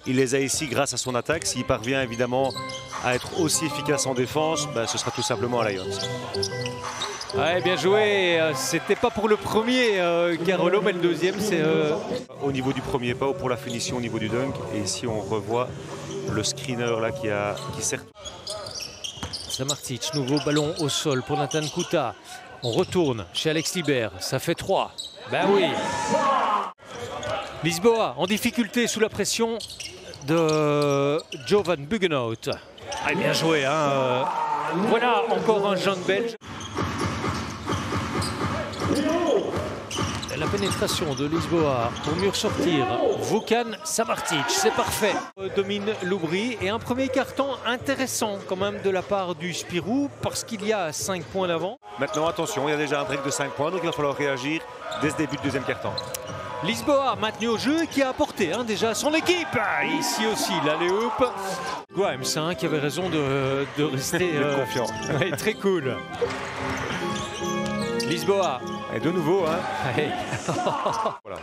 Il les a ici grâce à son attaque. S'il parvient évidemment à être aussi efficace en défense, ben, ce sera tout simplement un Lions. Ouais, bien joué. C'était pas pour le premier Carolo, mais le deuxième, c'est... Au niveau du premier pas ou pour la finition au niveau du dunk. Et ici, on revoit le screener là qui sert. Samardžić, nouveau ballon au sol pour Nathan Kuta. On retourne chez Alex Libert. Ça fait 3. Ben oui. Lisboa en difficulté sous la pression de Jovan Buggenhout. Ah, bien joué, hein. Voilà encore un jeune belge. La pénétration de Lisboa pour mieux ressortir. Vukan Samardžić, c'est parfait. Domine Loubry et un premier carton intéressant quand même de la part du Spirou parce qu'il y a 5 points d'avant. Maintenant attention, il y a déjà un break de 5 points, donc il va falloir réagir dès ce début de deuxième quart-temps. Lisboa maintenu au jeu qui a apporté déjà son équipe. Ici aussi l'alley-oop. Grimes qui avait raison de rester confiant. Ouais, très cool. Lisboa. Et de nouveau, hein. Voilà,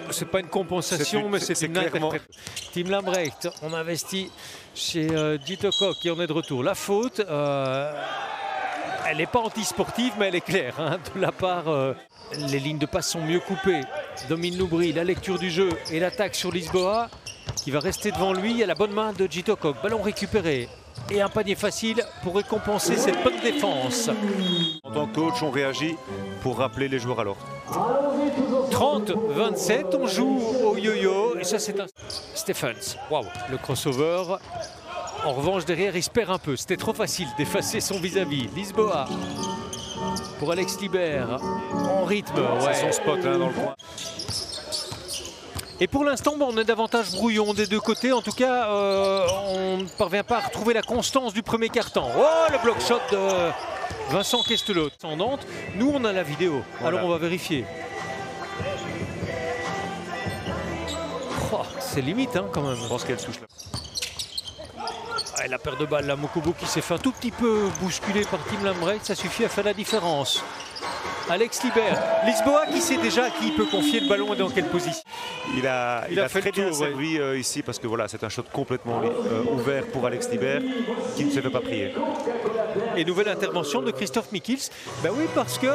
c'est pas une compensation, mais c'est une interprétation. Tim Lambrecht, on investit chez Jitokok qui en est de retour. La faute, elle n'est pas anti-sportive, mais elle est claire hein, de la part. Les lignes de passe sont mieux coupées. Domine Loubry, la lecture du jeu et l'attaque sur Lisboa qui va rester devant lui. Il y a la bonne main de Jitokok. Ballon récupéré. Et un panier facile pour récompenser cette bonne défense. En tant que coach, on réagit pour rappeler les joueurs à l'ordre. 30-27, on joue au yo-yo. Et ça, c'est un Stephens. Waouh, le crossover. En revanche, derrière, il se perd un peu. C'était trop facile d'effacer son vis-à-vis. Lisboa pour Alex Libert. En rythme. Ouais. C'est son spot hein, dans le coin. Et pour l'instant, on est davantage brouillon des deux côtés. En tout cas, on ne parvient pas à retrouver la constance du premier quart-temps. Oh, le block shot de Vincent Kestelot. Nous, on a la vidéo. Voilà. Alors, on va vérifier. Oh, c'est limite, hein, quand même. Je pense qu'elle touche là. Ah, la paire de balles, là, Mokobo qui s'est fait un tout petit peu bousculer par Tim Lambrecht. Ça suffit à faire la différence. Alex Libert, Lisboa qui sait déjà à qui il peut confier le ballon et dans quelle position. Il a fait très bien servi ici parce que voilà, c'est un shot complètement ouvert pour Alex Libert qui ne se fait pas prier. Et nouvelle intervention de Christophe Mikkels. Ben oui, parce que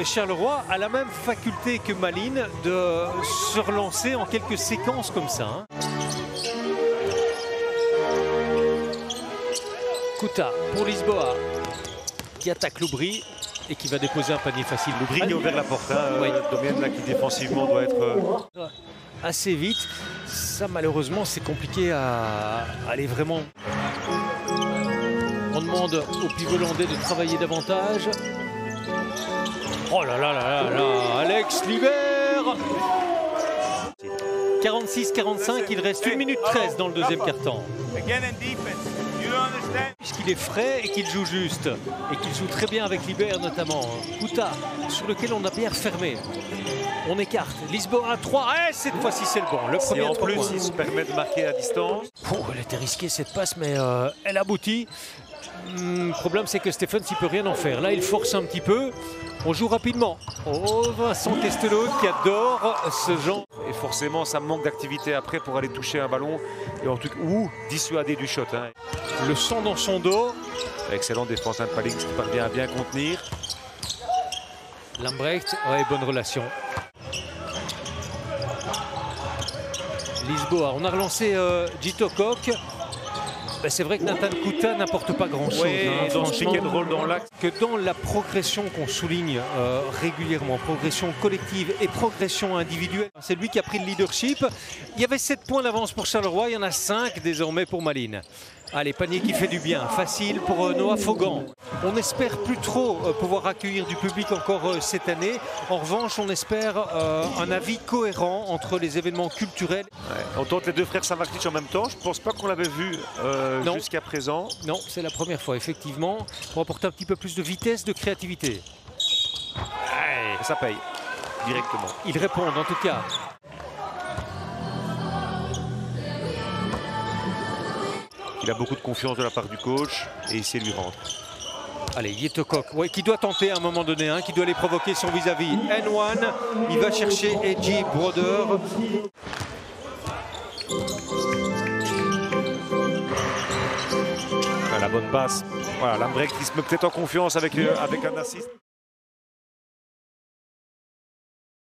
Charleroi a la même faculté que Malines de se relancer en quelques séquences comme ça. Hein. Kuta pour Lisboa qui attaque Loubry et qui va déposer un panier facile. Loubry qui a ouvert la porte, hein, oui. Domienne là qui défensivement doit être... assez vite. Ça malheureusement c'est compliqué à aller vraiment. On demande au pivot hollandais de travailler davantage. Oh là là là là là, Alex Libert. 46-45, il reste 1 minute 13 dans le deuxième quart-temps. Puisqu'il est frais et qu'il joue juste. Et qu'il joue très bien avec Libert notamment. Kuta, sur lequel on a bien refermé. On écarte. Lisboa à 3. Eh, cette fois-ci c'est le bon. Le premier en plus, il se permet de marquer à distance. Elle était risquée cette passe, mais elle aboutit. Le problème, c'est que Stephens, il peut rien en faire. Là, il force un petit peu. On joue rapidement. Oh, Vincent Kestelot qui adore ce genre. Et forcément, ça manque d'activité après pour aller toucher un ballon et en tout cas, ou dissuader du shot. Hein. Le sang dans son dos. Excellente défense de Palings qui parvient à bien contenir. Lambrecht, ouais, bonne relation. Lisboa, on a relancé Jitokok. Ben c'est vrai que Nathan Kuta n'apporte pas grand-chose. Oui, hein, dans ce pick and roll dans l'axe. Que dans la progression qu'on souligne régulièrement, progression collective et progression individuelle, c'est lui qui a pris le leadership. Il y avait 7 points d'avance pour Charleroi, il y en a 5 désormais pour Malines. Allez, panier qui fait du bien, facile pour Noah Fogan. On n'espère plus trop pouvoir accueillir du public encore cette année. En revanche, on espère un avis cohérent entre les événements culturels. Ouais. On tente les deux frères Samardžić en même temps. Je ne pense pas qu'on l'avait vu jusqu'à présent. Non, c'est la première fois, effectivement. Pour apporter un petit peu plus de vitesse, de créativité. Ouais. Ça paye directement. Ils répondent en tout cas. Il a beaucoup de confiance de la part du coach et ici il lui rentre. Allez, Jitokok, ouais, qui doit tenter à un moment donné, hein, qui doit aller provoquer son vis-à-vis. N1, il va chercher Edgy Broder. La bonne passe. Voilà, Lambrecht qui se met peut-être en confiance avec un assist.